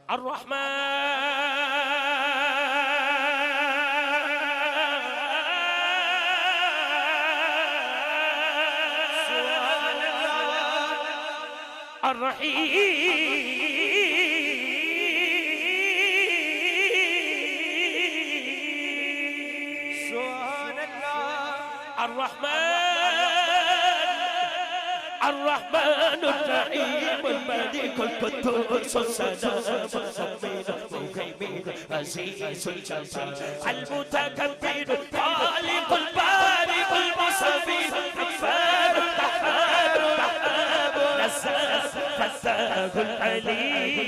الرحمن الرحيم الملك القدوس السلام المؤمن المهيمن عزيز الجبار المتكبر خالق البارئ المصور غفار الرحمن الرحمن نزار فتاح العليم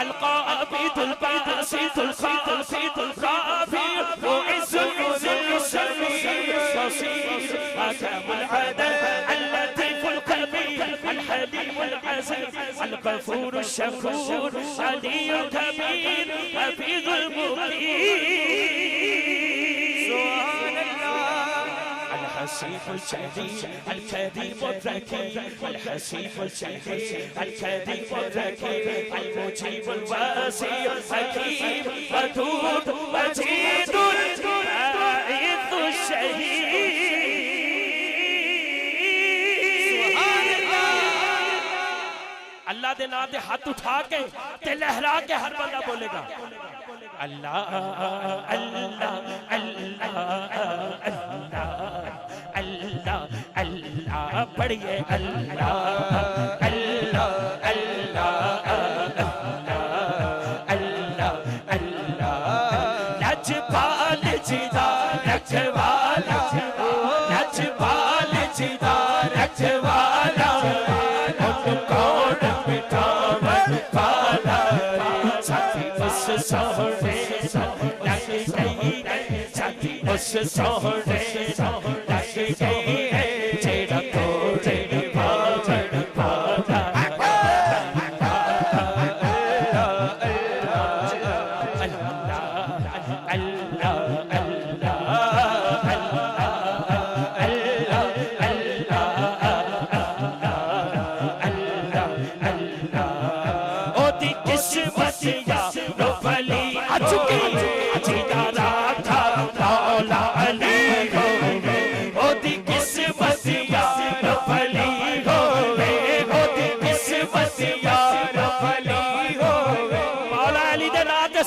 القابض الباسط الخافض الخافض معز المذل السميع البصير حكم العدل اللطيف الخبير الحليم العزيز الغفور الشكور علي الكبير حفيظ المقيم الحسيب الشهيد الكريم الذكي الحسيب الشهيد الكريم الذكي المجيب الواسع الحكيم ودود مجيد الباعث الشهيد اللہ دے نام دے ہاتھ اٹھا کے تے لہرا کے ہر بندہ بولے گا اللہ اللہ اللہ اللہ اللہ پڑھئے اللہ اللہ اللہ اللہ اللہ لجپال جدا رکھوالا لجپال جدا رکھوالا ان کون مٹاون پالا چھاتی اس سہرے لگ گئی چھاتی اس سہرے لگ گئی جیڑا کوڑے پاون پالا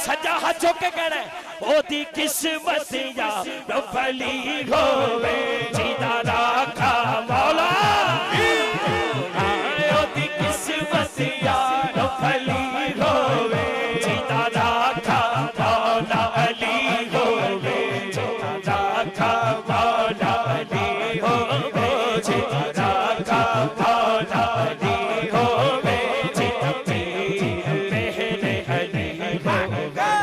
سجا ہاتھ جو کے کہنا ہے او دی قسمت یا رفلی ہوئے جیدہ راکھا مولا او دی قسمت یا رفلی ہوئے جیدہ راکھا مولا علی ہوئے جیدہ راکھا مولا علی ہوئے جیدہ راکھا مولا علی ہوئے جیدہ پہلے علی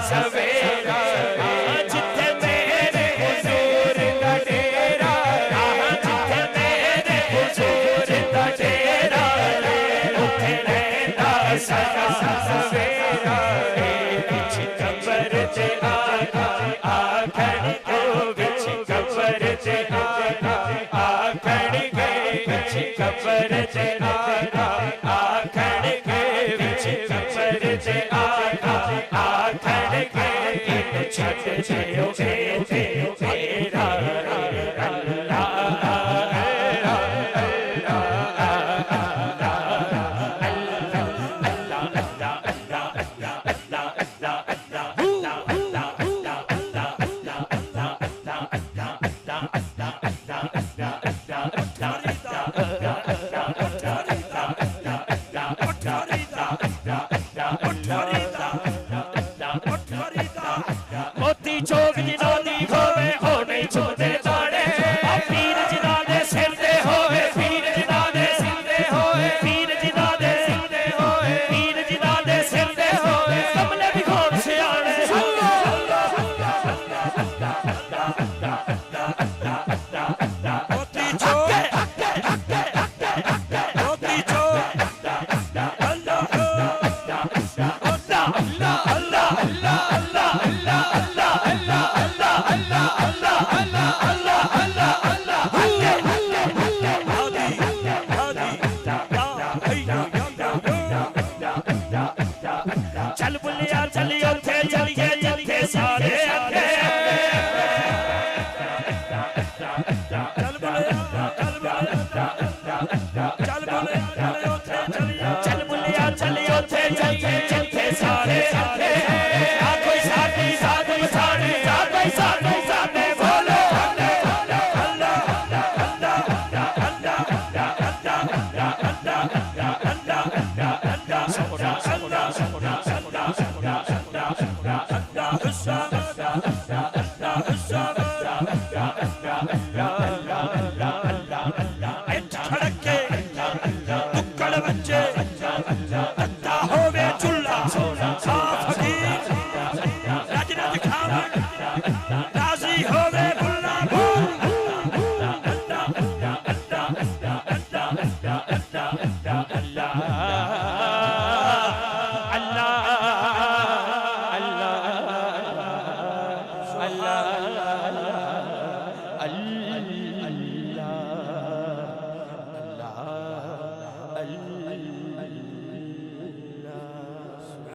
سویرا جتے میرے حضور کا ڈیرا جتے میرے حضور کا ڈیرا اٹھے رہتا سجا سویرا بچ قبر تے آنا آکھڑ او بچ قبر تے آنا آکھڑ گئے بچ قبر تے آنا آکھڑ گئے بچ قبر تے آنا آکھڑ گئے چھٹ جیو تیرا موتی چوک جنہوں دی ہوئے ہو نہیں چھوٹے داڑے پیر جنہوں دے سر دے ہوئے پیر جنہوں دے سر دے ہوئے پیر جنہوں دے سر دے ہوئے پیر جنہوں چل بلیا چلی اوتھے چلیے جتھے سارے آتے چل بلیا چلی اوتھے چلیے جتھے سارے آتے کوئی ساتھی ساتھ بسانے کوئی ساتھی ساتھ بولو دھڑکے